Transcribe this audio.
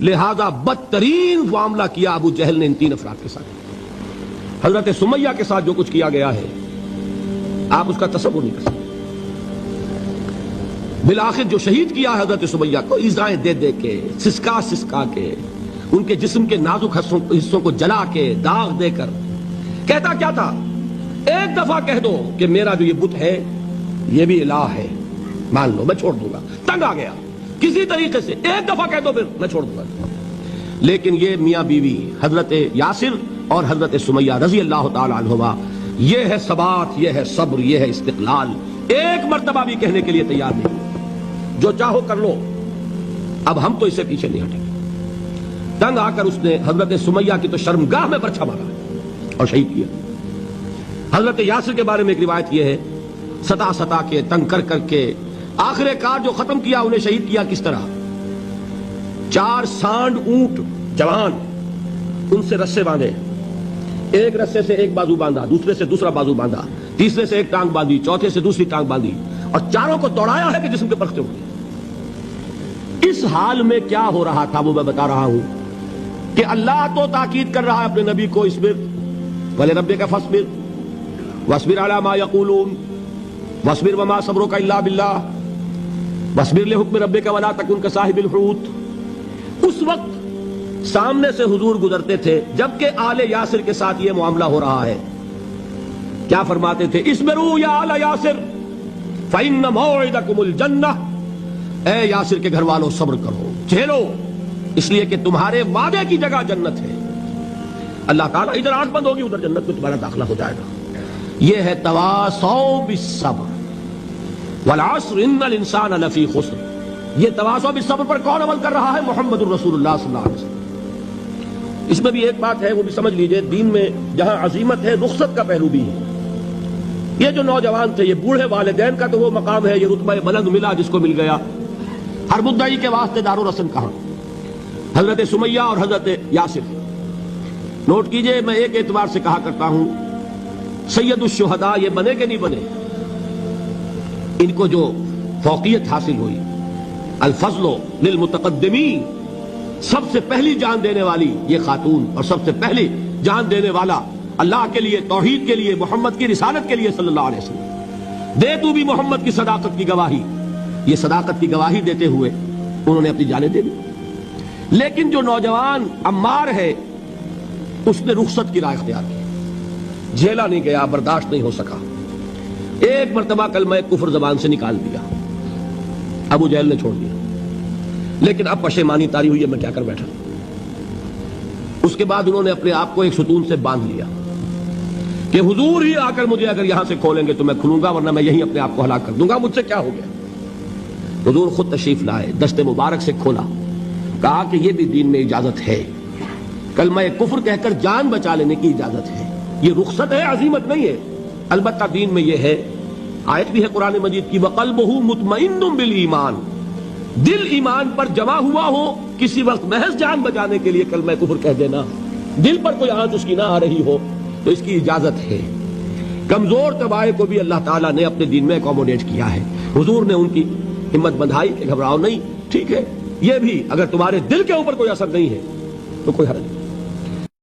لہذا بدترین معاملہ کیا ابو جہل نے ان 3 افراد کے ساتھ۔ حضرت سمیہ کے ساتھ جو کچھ کیا گیا ہے آپ اس کا تصور نہیں کر سکتے۔ بالآخر جو شہید کیا حضرت سمیہ کو ایذائیں دے دے کے، سسکا سسکا کے، ان کے جسم کے نازک حصوں کو جلا کے، داغ دے کر، کہتا کیا تھا؟ ایک دفعہ کہہ دو کہ میرا جو یہ بت ہے یہ بھی الہ ہے، مان لو میں چھوڑ دوں گا۔ تنگ آ گیا، کسی طریقے سے ایک دفعہ کہہ دو پھر میں چھوڑ دوں گا۔ لیکن یہ میاں بیوی حضرت یاسر اور حضرت سمیہ رضی اللہ تعالی عنہما، یہ ہے ثبات، یہ ہے صبر، یہ ہے استقلال۔ ایک مرتبہ بھی کہنے کے لیے تیار نہیں، جو چاہو کر لو، اب ہم تو اس سے پیچھے نہیں ہٹیں گے۔ تنگ آ کر اس نے حضرت سمیہ کی تو شرمگاہ میں برچھا مارا اور شہید کیا۔ حضرت یاسر کے بارے میں ایک روایت یہ ہے، ستا ستا کے، تنگ کر کر کے، آخر کار جو ختم کیا، انہیں شہید کیا کس طرح؟ 4 سانڈ اونٹ جوان، ان سے رسے باندھے، ایک رسے سے ایک بازو باندھا، دوسرے سے دوسرا بازو باندھا، تیسرے سے ایک ٹانگ باندھی، چوتھے سے دوسری ٹانگ باندھی، اور چاروں کو دوڑایا ہے کہ جسم کے پرختے ہوئے۔ اس حال میں کیا ہو رہا تھا وہ میں بتا رہا ہوں کہ اللہ تو تاکید کر رہا ہے اپنے نبی کو، اصبر وَلِرَبِّكَ فَاصْبِرْ وَاصْبِرْ عَلَىٰ مَا يَقُولُونَ وَاصْبِرْ وَمَا صَبْرُكَ إِلَّا بِاللَّهِ وَاصْبِرْ لِحُكْمِ رَبِّكَ وَلَا تَكُنْ كَصَاحِبِ الْحُوتِ۔ اس وقت سامنے سے حضور گزرتے تھے جبکہ آل یاسر کے ساتھ یہ معاملہ ہو رہا ہے، کیا فرماتے تھے؟ اصبروا یا آل یاسر فَإِنَّ مَوْعِدَكُمُ الْجَنَّةُ، اے یاسر کے گھر والوں صبر کرو، جھیلو، اس لیے کہ تمہارے وعدے کی جگہ جنت ہے۔ اللہ تعالیٰ ادھر آنکھ بند ہوگی، ادھر جنت میں تمہارا داخلہ ہو جائے گا۔ یہ ہے تواصوا بالصبر والعصر ان الانسان لفی خسر۔ یہ تواصوا بالصبر پر کون عمل کر رہا ہے؟ محمد الرسول اللہ صلی اللہ علیہ وسلم۔ اس میں بھی ایک بات ہے، وہ بھی سمجھ لیجئے، دین میں جہاں عظیمت ہے رخصت کا پہلو بھی ہے۔ یہ جو نوجوان تھے، یہ بوڑھے والدین کا تو وہ مقام ہے، یہ رتبہ بلند ملا جس کو مل گیا۔ ہر مدعی کے واسطے دار و رسن کہاں؟ حضرت سمیہ اور حضرت یاسر۔ نوٹ کیجئے، میں ایک اعتبار سے کہا کرتا ہوں، سید الشہداء یہ بنے کہ نہیں بنے؟ ان کو جو فوقیت حاصل ہوئی، الفضل للمتقدمین، سب سے پہلی جان دینے والی یہ خاتون اور سب سے پہلی جان دینے والا اللہ کے لیے، توحید کے لیے، محمد کی رسالت کے لیے صلی اللہ علیہ وسلم، دے تو بھی محمد کی صداقت کی گواہی۔ یہ صداقت کی گواہی دیتے ہوئے انہوں نے اپنی جانیں دے دی۔ لیکن جو نوجوان عمار ہے اس نے رخصت کی راہ اختیار کی، جھیلا نہیں گیا، برداشت نہیں ہو سکا، ایک مرتبہ کلمہ کفر زبان سے نکال دیا، ابو جہل نے چھوڑ دیا، لیکن اب پشیمانی طاری ہوئی ہے میں کیا کر بیٹھا۔ اس کے بعد انہوں نے اپنے آپ کو ایک ستون سے باندھ لیا کہ حضور ہی آ کر مجھے اگر یہاں سے کھولیں گے تو میں کھلوں گا، ورنہ میں یہیں اپنے آپ کو ہلاک کر دوں گا، مجھ سے کیا ہو گیا۔ حضور خود تشریف لائے، دست مبارک سے کھولا، کہا کہ یہ بھی دین میں اجازت ہے، کلمہ کفر کہہ کر جان بچا لینے کی اجازت ہے، یہ رخصت ہے، عزیمت نہیں ہے۔ البتہ دین میں یہ ہے، آیت بھی ہے قرآن مجید کی، وَقَلْبُهُ مُطْمَئِنٌ بِالْإِيمَانِ، دل ایمان پر جمع ہوا ہو، کسی وقت محض جان بچانے کے لیے کلمہ کفر کہہ دینا، دل پر کوئی آنچ اس کی نہ آ رہی ہو تو اس کی اجازت ہے۔ کمزور طبائع کو بھی اللہ تعالیٰ نے اپنے دین میں اکوموڈیٹ کیا ہے۔ حضور نے ان کی ہمت بندھائی کہ گھبراؤ نہیں، ٹھیک ہے، یہ بھی اگر تمہارے دل کے اوپر کوئی اثر نہیں ہے تو کوئی حرج نہیں۔